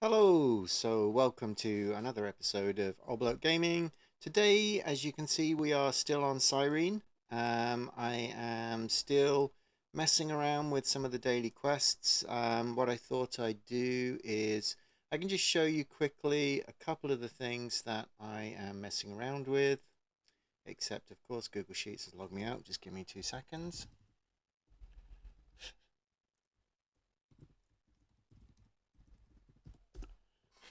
Hello, so welcome to another episode of Oblak Gaming. Today, as you can see, we are still on Cyrene. I am still messing around with some of the daily quests. What I thought I'd do is I can just show you quickly a couple of the things that I am messing around with, except of course Google Sheets has logged me out. Just give me 2 seconds.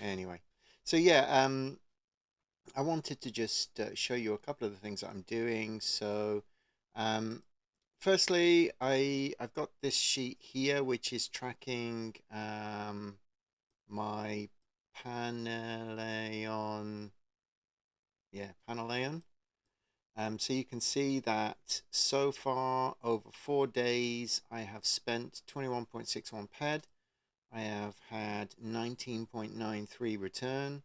Anyway, so yeah, I wanted to just show you a couple of the things that I'm doing. So, um, firstly, I've got this sheet here which is tracking my Paneleon, yeah, Paneleon. So you can see that so far over 4 days I have spent 21.61 ped. I have had 19.93 return,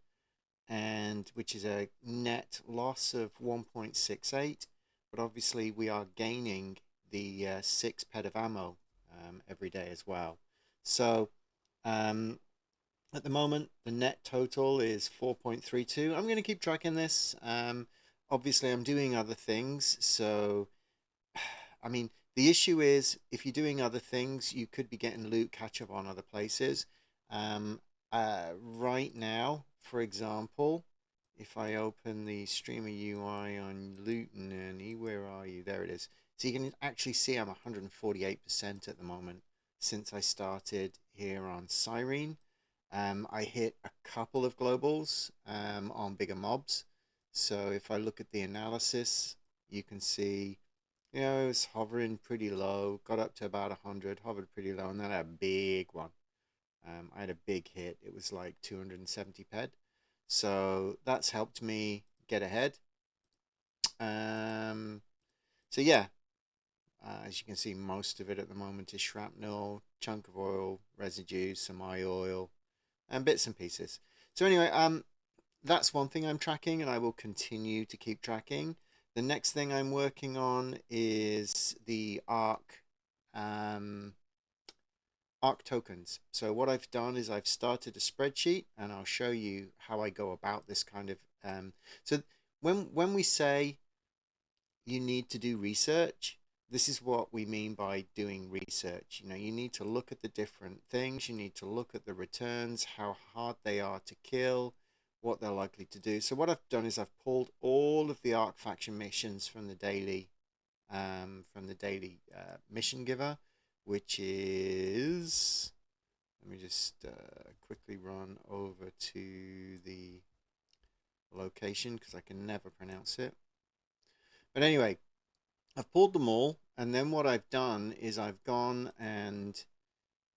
and which is a net loss of 1.68. But obviously, we are gaining the 6 ped of ammo every day as well. So um, at the moment, the net total is 4.32. I'm going to keep tracking this. Obviously, I'm doing other things. So, I mean, the issue is if you're doing other things, you could be getting loot catch up on other places. Um, right now, for example, if I open the streamer UI on Loot Nanny, where are you? There it is. So you can actually see I'm 148% at the moment since I started here on Cyrene. I hit a couple of globals on bigger mobs. So if I look at the analysis, you can see, it was hovering pretty low, got up to about 100, hovered pretty low, and then I had a big one. I had a big hit. It was like 270 ped. So that's helped me get ahead. Um, so yeah, as you can see, most of it at the moment is shrapnel, chunk of oil, residue, some eye oil, and bits and pieces. So anyway, that's one thing I'm tracking, and I will continue to keep tracking. The next thing I'm working on is the um, ARC tokens. So what I've done is I've started a spreadsheet, and I'll show you how I go about this kind of. So when we say you need to do research, this is what we mean by doing research. You need to look at the different things, you need to look at the returns, how hard they are to kill, what they're likely to do. So what I've done is I've pulled all of the ARC faction missions from the daily mission giver, which is, let me just quickly run over to the location because I can never pronounce it. But anyway, I've pulled them all, and then what I've done is I've gone and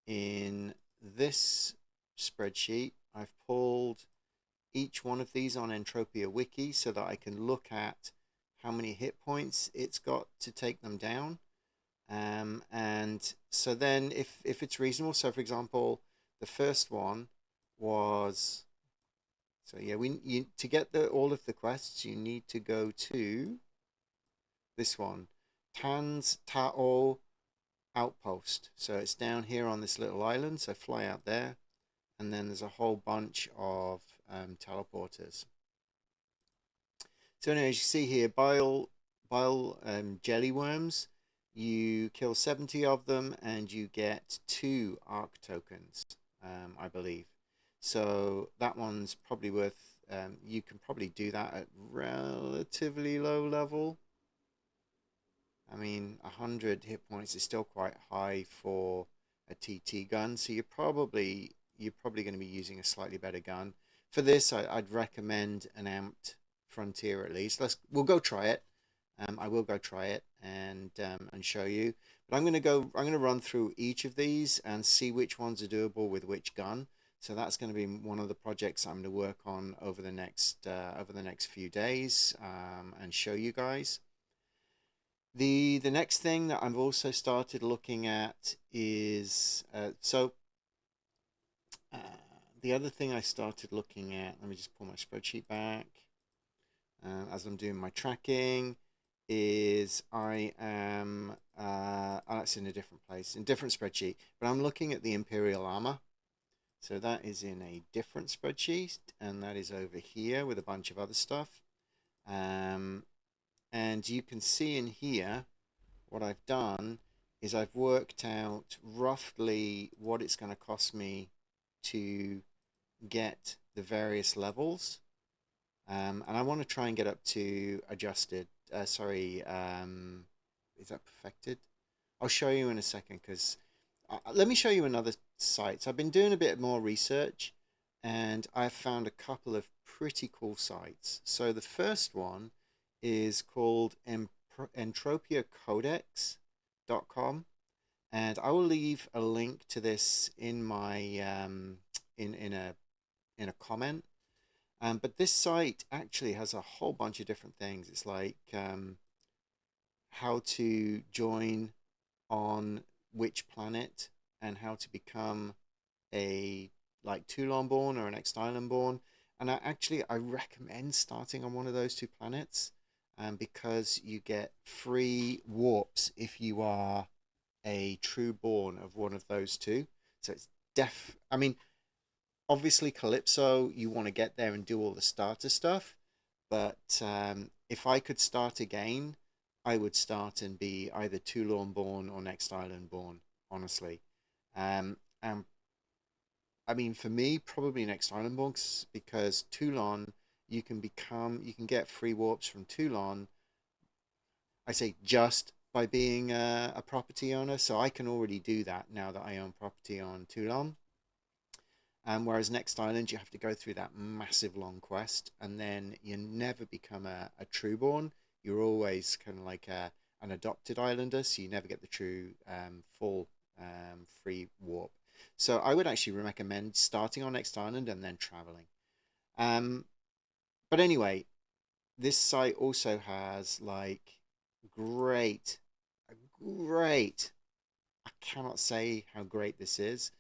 in this spreadsheet, I've pulled each one of these on Entropia Wiki so that I can look at how many hit points it's got to take them down. And so then if it's reasonable, so for example, the first one was, so yeah, to get all of the quests, you need to go to this one, Tan's Tao Outpost. So it's down here on this little island. So fly out there, and then there's a whole bunch of teleporters. So anyway, as you see here, bile jelly worms. You kill 70 of them, and you get 2 ARC tokens, I believe. So that one's probably worth. You can probably do that at relatively low level. I mean, 100 hit points is still quite high for a TT gun, so you're probably going to be using a slightly better gun. For this, I'd recommend an amped Frontier at least. We'll go try it. I will go try it and show you. But I'm gonna run through each of these and see which ones are doable with which gun. So that's going to be one of the projects I'm going to work on over the next few days and show you guys. The next thing that I've also started looking at is uh, the other thing I started looking at. Let me just pull my spreadsheet back as I'm doing my tracking. Is I am oh, it's in a different place, in a different spreadsheet, but I'm looking at the Imperial armor. So that is in a different spreadsheet, and that is over here with a bunch of other stuff. Um, and you can see in here what I've done is I've worked out roughly what it's going to cost me to get the various levels. And I want to try and get up to adjusted. Sorry, is that perfected? I'll show you in a second because let me show you another site. So I've been doing a bit more research and I've found a couple of pretty cool sites. So the first one is called entropiacodex.com, and I will leave a link to this in my in a comment. But this site actually has a whole bunch of different things. It's like how to join on which planet and how to become a like Toulon born or an X Island born. And I recommend starting on one of those two planets, because you get free warps if you are a true born of one of those two. So it's I mean, obviously Calypso, you want to get there and do all the starter stuff. But if I could start again, I would start and be either Toulon born or Next Island born, honestly. And I mean, for me, probably Next Island born because Toulon, you can get free warps from Toulon. I say just by being a property owner, so I can already do that now that I own property on Toulon. Whereas Next Island, you have to go through that massive long quest, and then you never become a trueborn. You're always kind of like an adopted islander, so you never get the true full free warp. So I would actually recommend starting on Next Island and then traveling. Um, but anyway, this site also has like great, great. I cannot say how great this is.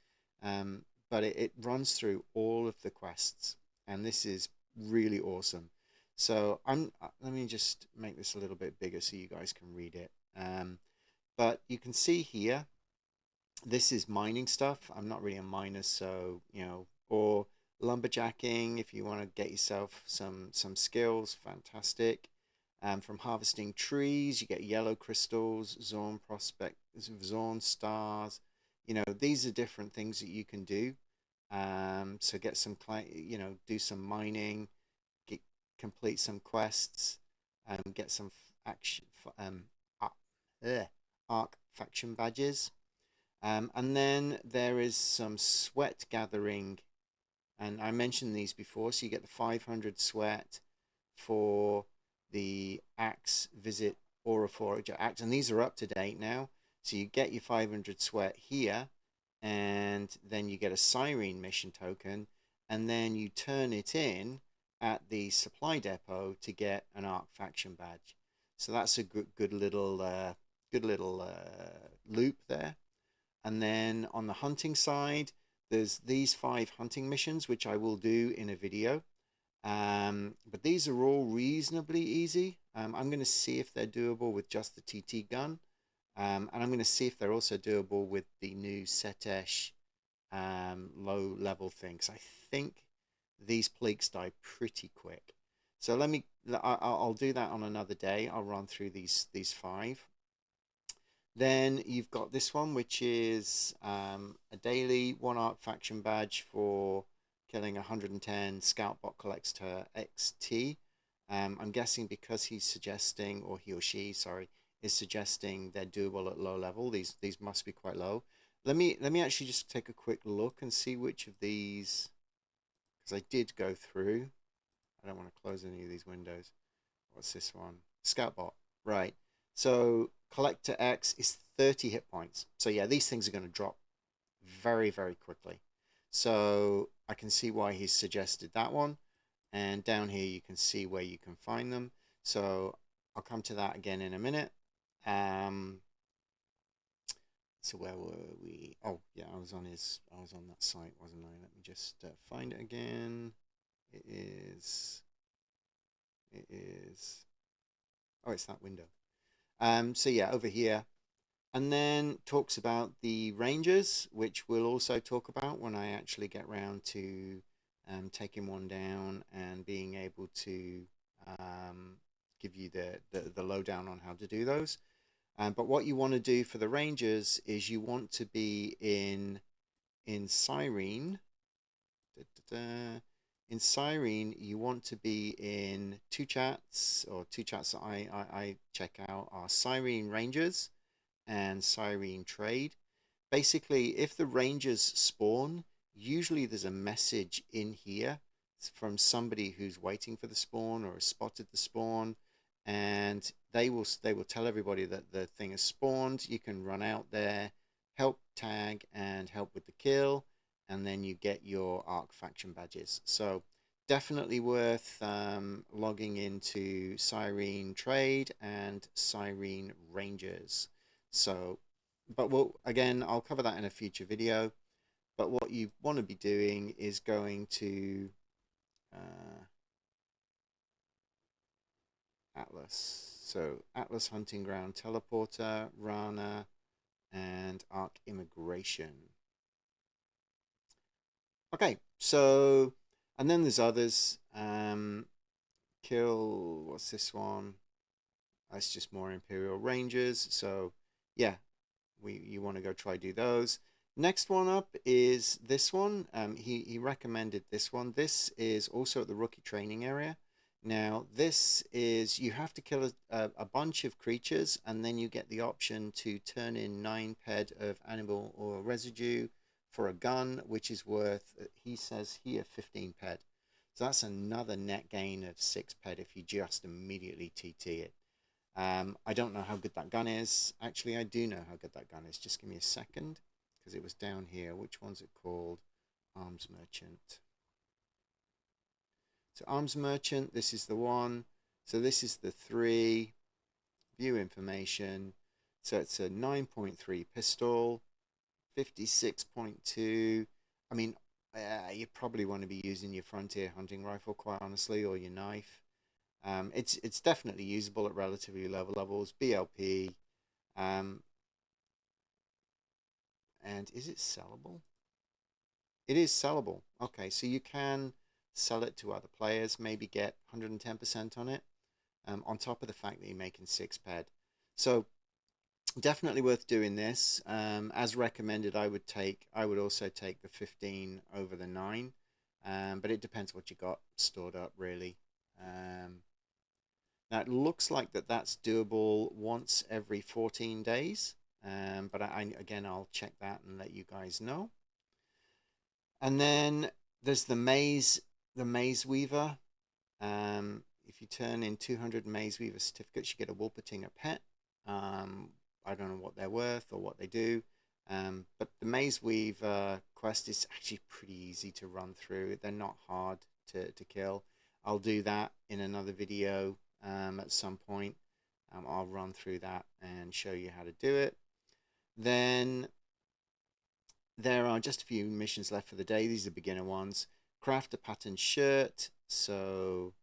Um, but it runs through all of the quests, and this is really awesome. So let me just make this a little bit bigger so you guys can read it. But you can see here, this is mining stuff. I'm not really a miner, so or lumberjacking if you want to get yourself some skills, fantastic. From harvesting trees, you get yellow crystals, Zorn prospect, Zorn stars. These are different things that you can do. So get some, do some mining, get, complete some quests, get some action, arc faction badges. And then there is some sweat gathering, and I mentioned these before. So you get the 500 sweat for the Axe Visit Aura Forager Axe, and these are up to date now. So you get your 500 sweat here, and then you get a Cyrene mission token, and then you turn it in at the supply depot to get an Arc faction badge. So that's a good little loop there. And then on the hunting side, there's these 5 hunting missions, which I will do in a video. But these are all reasonably easy. I'm going to see if they're doable with just the TT gun. And I'm going to see if they're also doable with the new Setesh low level things. I think these pleeks die pretty quick. So I'll do that on another day. I'll run through these 5. Then you've got this one, which is a daily 1 arc faction badge for killing 110 Scout Bot Collector XT. I'm guessing because he's suggesting, or he or she, sorry, is suggesting they're doable at low level. These must be quite low. Let me actually just take a quick look and see which of these, because I did go through. I don't want to close any of these windows. What's this one? Scoutbot. Right. So Collector X is 30 hit points. So yeah, these things are going to drop very, very quickly. So I can see why he's suggested that one. And down here you can see where you can find them. So I'll come to that again in a minute. So where were we? Oh yeah, I was on that site, wasn't I? Let me just find it again. It is. Oh, it's that window. So yeah, over here. And then talks about the ranges, which we'll also talk about when I actually get round to taking one down and being able to um, give you the lowdown on how to do those. But what you want to do for the rangers is you want to be in Cyrene. Da, da, da. In Cyrene, you want to be in two chats, or two chats that I check out are Cyrene Rangers and Cyrene Trade. Basically, if the Rangers spawn, usually there's a message in here from somebody who's waiting for the spawn or has spotted the spawn, and they will tell everybody that the thing has spawned. You can run out there, help tag and help with the kill, and then you get your Arc faction badges. So definitely worth logging into Cyrene Trade and Cyrene Rangers. So, but again, I'll cover that in a future video. But what you want to be doing is going to uh, Atlas. So Atlas Hunting Ground Teleporter, Rana, and Arc Immigration. Okay, so, and then there's others. Kill, what's this one? That's just more Imperial Rangers. So, yeah, you want to go try do those. Next one up is this one. He recommended this one. This is also at the rookie training area. Now, this is you have to kill a bunch of creatures, and then you get the option to turn in 9 ped of animal or residue for a gun, which is worth, he says here, 15 ped. So that's another net gain of 6 ped if you just immediately TT it. I don't know how good that gun is. Actually, I do know how good that gun is. Just give me a second, because it was down here. Which one's it called? Arms Merchant. So Arms Merchant, this is the one. So this is the 3. View information. So it's a 9.3 pistol, 56.2. I mean, you probably want to be using your Frontier hunting rifle, quite honestly, or your knife. It's definitely usable at relatively low levels. BLP, and is it sellable? It is sellable. Okay, so you can sell it to other players, maybe get 110% on it, on top of the fact that you're making 6 ped. So definitely worth doing this. As recommended, I would also take the 15 over the 9, but it depends what you got stored up, really. Now it looks like that's doable once every 14 days, but again, I'll check that and let you guys know. And then there's the Maze Weaver. If you turn in 200 Maze Weaver certificates, you get a Wolpertinger pet. I don't know what they're worth or what they do, but the Maze Weaver quest is actually pretty easy to run through. They're not hard to kill. I'll do that in another video at some point. I'll run through that and show you how to do it. Then there are just a few missions left for the day. These are beginner ones. Craft a patterned shirt. So,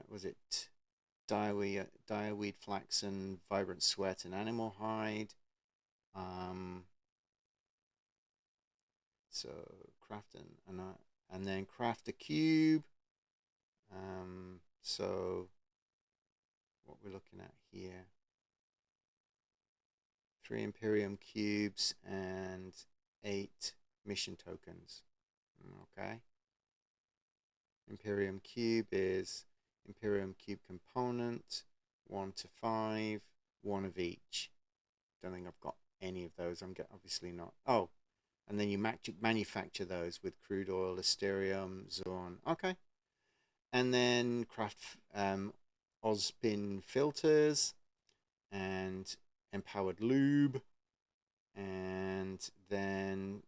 was it direweed, flaxen, vibrant sweat, and animal hide? So craft and then craft a cube. So what we're looking at here, 3 Imperium cubes and 8 mission tokens. Okay. Imperium cube is Imperium cube component, 1 to 5, 1 of each. Don't think I've got any of those. Obviously not. Oh, and then you manufacture those with crude oil, Asterium, Zorn. Okay. And then craft Ozpin filters and empowered lube, and then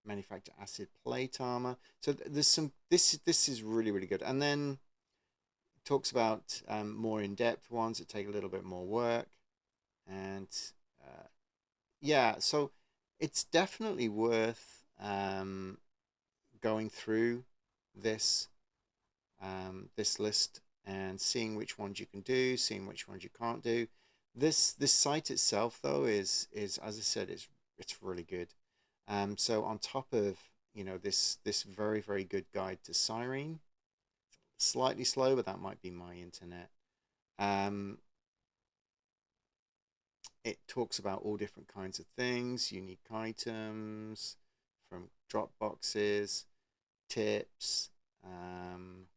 manufacture acid plate armor. So there's some. This is really good. And then talks about more in-depth ones that take a little bit more work, and yeah, so it's definitely worth going through this this list and seeing which ones you can do, seeing which ones you can't do. This site itself though is as I said, it's really good. So on top of this very good guide to Cyrene, slightly slow, but that might be my internet. Um, it talks about all different kinds of things, unique items from drop boxes, tips. Um,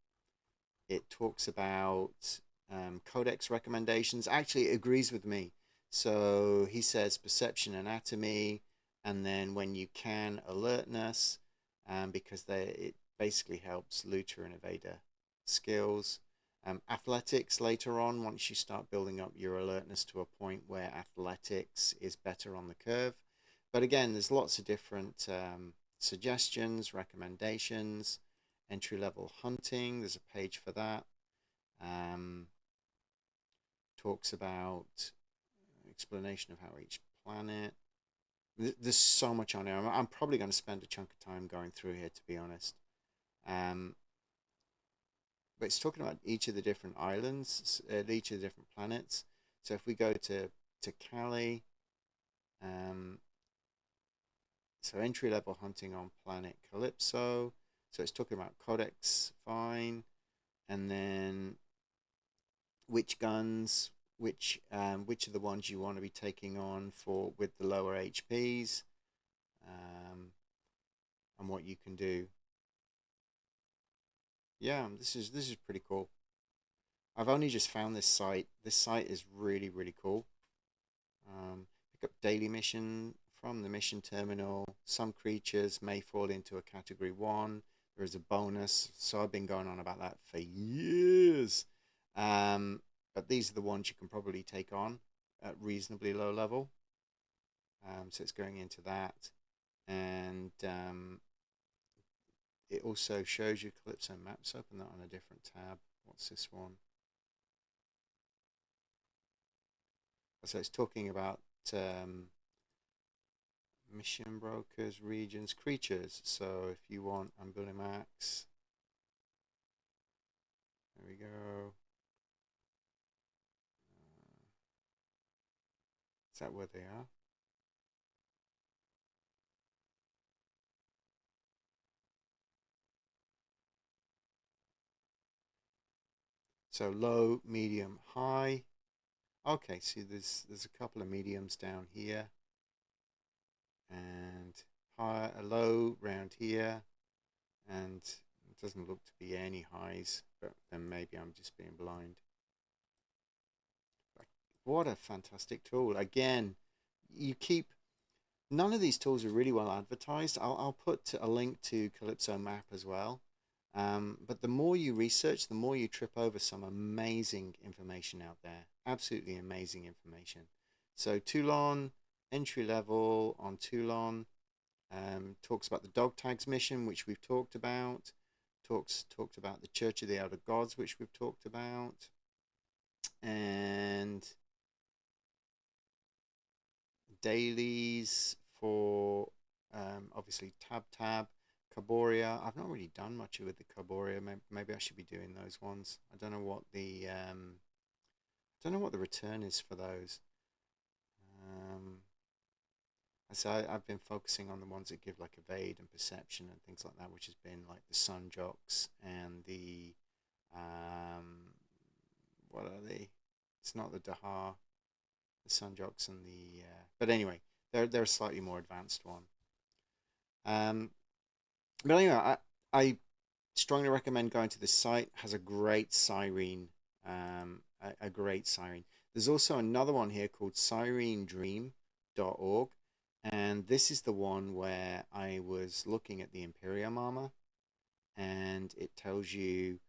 it talks about codex recommendations. Actually, it agrees with me. So he says perception anatomy, and then when you can, alertness, because it basically helps looter and evader skills. Athletics later on, once you start building up your alertness to a point where athletics is better on the curve. But again, there's lots of different suggestions, recommendations, entry level hunting. There's a page for that. Um, Talks about explanation of how each planet. There's so much on here. I'm probably going to spend a chunk of time going through here, to be honest. Um, but it's talking about each of the different islands, each of the different planets. So if we go to Cali, um, so entry level hunting on planet Calypso. So it's talking about Codex, fine, and then which guns, which are the ones you want to be taking on for with the lower HPs, um, and what you can do. Yeah, this is pretty cool. I've only just found this site. This site is really cool. Pick up daily mission from the mission terminal. Some creatures may fall into a category one. There is a bonus, so I've been going on about that for years. Um, but these are the ones you can probably take on at reasonably low level. So it's going into that, and it also shows you Calypso maps. Open that on a different tab. What's this one? So it's talking about um, mission brokers, regions, creatures. So if you want, I'm building max. There we go. Is that where they are? So low, medium, high. Okay, see there's a couple of mediums down here, and high, a low round here, and it doesn't look to be any highs, but then maybe I'm just being blind. But what a fantastic tool. Again, you keep none of these tools are really well advertised. I'll put a link to Calypso Map as well. But the more you research, the more you trip over some amazing information out there. Absolutely amazing information. So Toulon, entry level on Toulon, talks about the dog tags mission, which we've talked about. Talked about the Church of the Elder Gods, which we've talked about, and dailies for obviously Tab, Caboria. I've not really done much with the Caboria. Maybe I should be doing those ones. I don't know what the return is for those. Um, I've been focusing on the ones that give like evade and perception and things like that, which has been like the Sun Jocks and the what are they? It's not the Dahar, the Sun Jocks and the but anyway, they're a slightly more advanced one. Um, but anyway, I strongly recommend going to this site. It has a great Cyrene, a great Cyrene. There's also another one here called cyrenedream.org, and this is the one where I was looking at the Imperium armor, and it tells you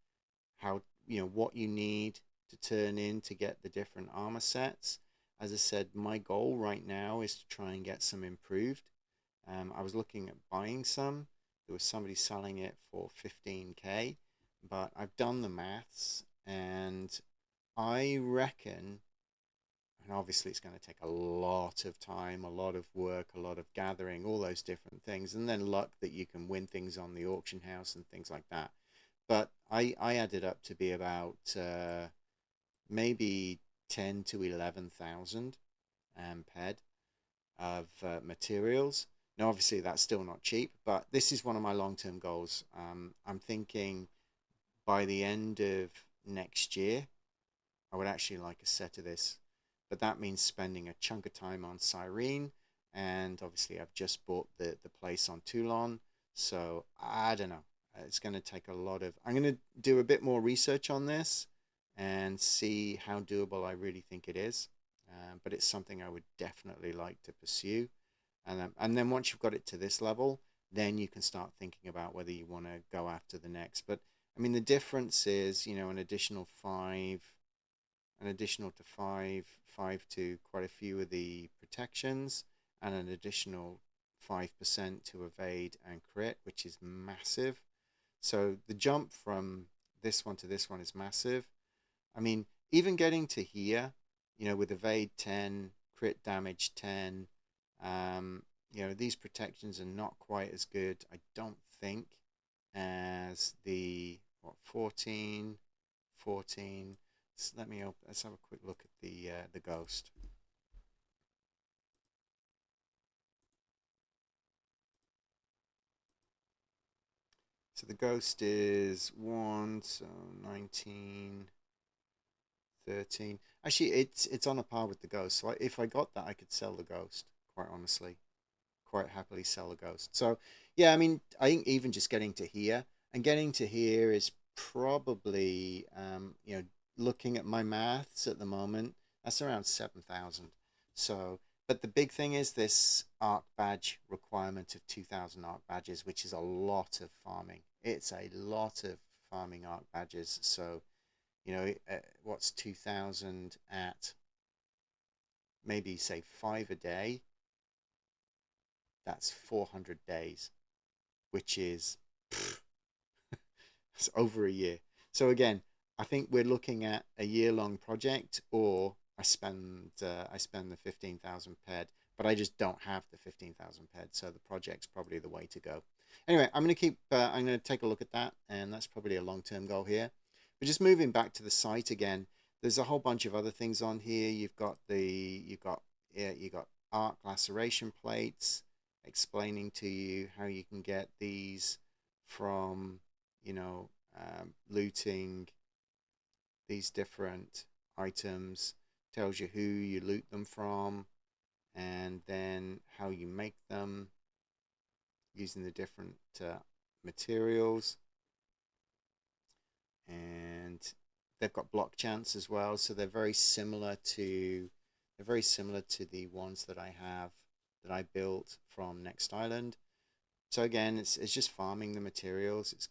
how what you need to turn in to get the different armor sets. As I said, my goal right now is to try and get some improved. I was looking at buying some. There was somebody selling it for 15k, but I've done the maths, and I reckon, and obviously it's going to take a lot of time, a lot of work, a lot of gathering, all those different things, and then luck that you can win things on the auction house and things like that. But I added up to be about maybe 10 to 11,000 ped of materials. Now, obviously, that's still not cheap, but this is one of my long-term goals. I'm thinking by the end of next year, I would actually like a set of this, but that means spending a chunk of time on Cyrene, and obviously I've just bought the place on Toulon, so I don't know. It's going to take a lot of. I'm going to do a bit more research on this and see how doable I really think it is. But it's something I would definitely like to pursue, and then once you've got it to this level, then you can start thinking about whether you want to go after the next. But I mean, the difference is, an additional to five to quite a few of the protections, and an additional 5% to evade and crit, which is massive. So the jump from this one to this one is massive. I mean, even getting to here, with evade 10, crit damage 10, these protections are not quite as good, I don't think, as the 14, 14. Let's have a quick look at the ghost. So the ghost is 1, so 19, 13. Actually, it's on a par with the ghost. So if I got that, I could sell the ghost, quite honestly. Quite happily sell a ghost. So yeah, I mean, I think even just getting to here, and getting to here is probably, looking at my maths at the moment, that's around 7,000. So, but the big thing is this arc badge requirement of 2,000 arc badges, which is a lot of farming. It's a lot of farming arc badges. So, what's 2,000 at maybe say 5 a day? That's 400 days, which is it's over a year. So again, I think we're looking at a year-long project, or I spend the 15,000 ped, but I just don't have the 15,000 ped, so the project's probably the way to go. Anyway, I'm going to take a look at that, and that's probably a long-term goal here. But just moving back to the site again, there's a whole bunch of other things on here. You've got arc laceration plates, explaining to you how you can get these from, looting these different items, tells you who you loot them from, and then how you make them using the different materials. And they've got block chance as well, so they're very similar to the ones that I built from Next Island. So again, it's just farming the materials. It's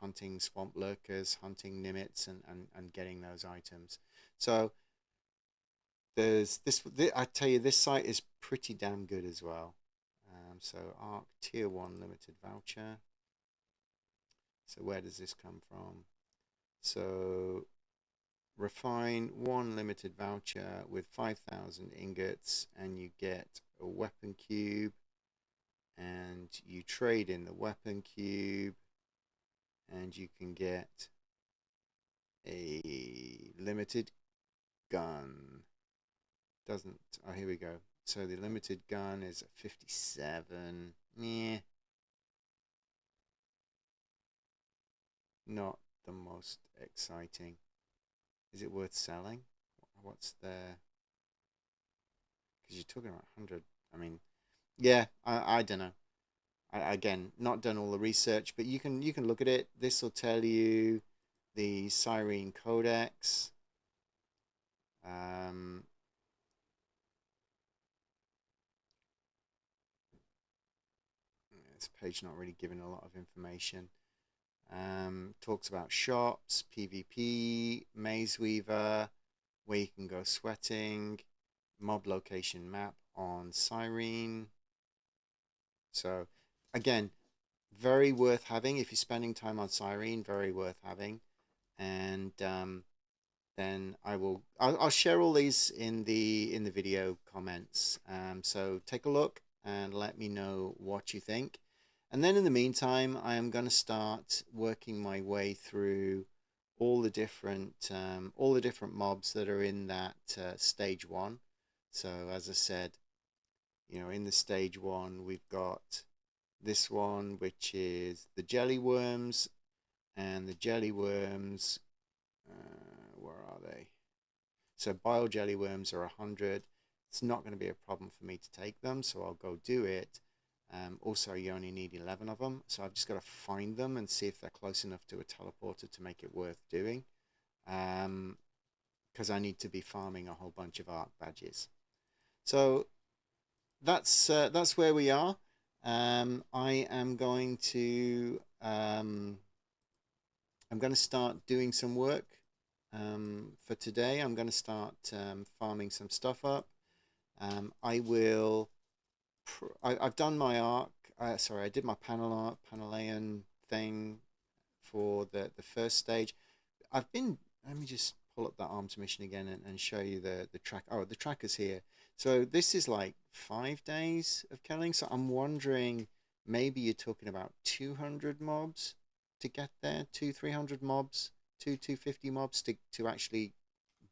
hunting swamp lurkers, hunting nimics, and getting those items. So there's this. I tell you, this site is pretty damn good as well. So Arc Tier 1 limited voucher. So where does this come from? So refine 1 limited voucher with 5,000 ingots, and you get a weapon cube, and you trade in the weapon cube, and you can get a limited gun. Doesn't, oh, here we go. So the limited gun is 57. Yeah, not the most exciting. Is it worth selling? What's the, because you're talking about 100. I mean, yeah, I don't know. Again, not done all the research, but you can look at it. This will tell you the Cyrene Codex. Um, this page not really giving a lot of information. Talks about shops, PvP, Maze Weaver, where you can go sweating, mob location map on Cyrene. So again, very worth having if you're spending time on Cyrene. Very worth having, and then I'll share all these in the video comments. So take a look and let me know what you think. And then in the meantime, I am going to start working my way through all the different mobs that are in that stage one. So as I said, in the stage one, we've got this one, which is the jelly worms, and the jelly worms, where are they? So bile jelly worms are 100. It's not going to be a problem for me to take them, so I'll go do it. Also, you only need 11 of them, so I've just got to find them and see if they're close enough to a teleporter to make it worth doing. Because I need to be farming a whole bunch of arc badges. So that's where we are. I am going to I'm going to start doing some work for today. I'm going to start farming some stuff up. I will. I've done my arc. Sorry, I did my Panelean thing for the first stage. I've been. Let me just pull up that arms mission again and show you the track. Oh, the tracker's here. So this is like 5 days of killing. So I'm wondering, maybe you're talking about 200 mobs to get there, 300 mobs, 250 mobs to actually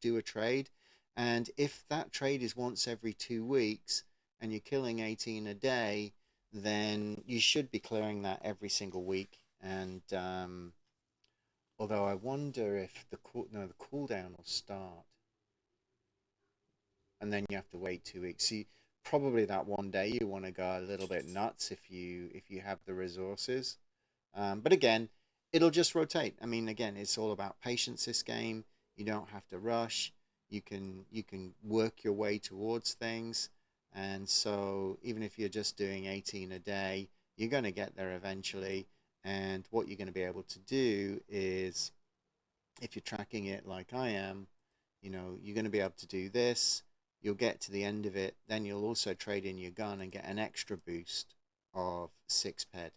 do a trade. And if that trade is once every 2 weeks and you're killing 18 a day, then you should be clearing that every single week. And although I wonder if the cooldown will start, and then you have to wait 2 weeks. See, probably that one day you want to go a little bit nuts if you have the resources. But again, it'll just rotate. I mean, again, it's all about patience. This game, you don't have to rush. You can work your way towards things, and so even if you're just doing 18 a day, you're going to get there eventually. And what you're going to be able to do is, if you're tracking it like I am, you're going to be able to do this. You'll get to the end of it, then you'll also trade in your gun and get an extra boost of 6 ped.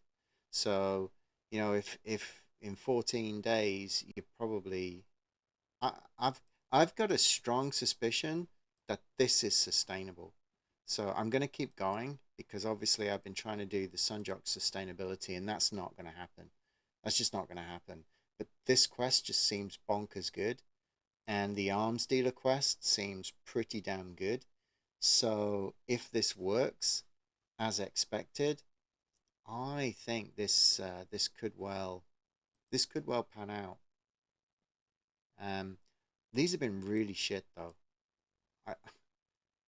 So, if in 14 days you probably, I, I've I've got a strong suspicion that this is sustainable. So I'm going to keep going because obviously I've been trying to do the Sunjock sustainability, and that's not going to happen. That's just not going to happen. But this quest just seems bonkers good, and the arms dealer quest seems pretty damn good. So if this works as expected, I think this could well pan out. Um, these have been really shit though. I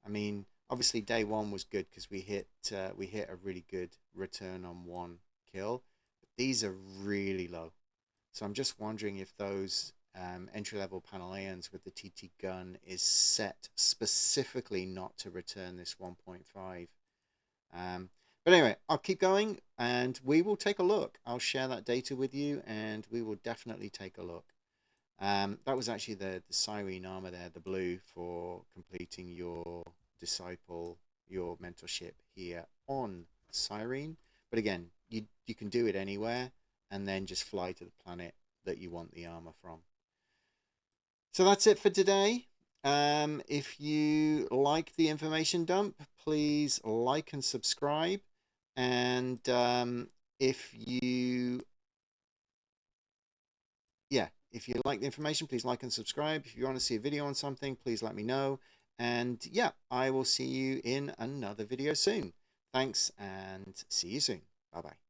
I mean, obviously day one was good because we hit a really good return on one kill. But these are really low. So I'm just wondering if those entry level Paneleans with the TT gun is set specifically not to return this 1.5. Um, but anyway, I'll keep going and we will take a look. I'll share that data with you and we will definitely take a look. That was actually the Cyrene armor there, the blue, for completing your disciple, your mentorship here on Cyrene. But again, you can do it anywhere and then just fly to the planet that you want the armor from. So that's it for today. If you like the information dump, please like and subscribe. And if you yeah, if you like the information, please like and subscribe. If you want to see a video on something, please let me know. And yeah, I will see you in another video soon. Thanks and see you soon. Bye bye.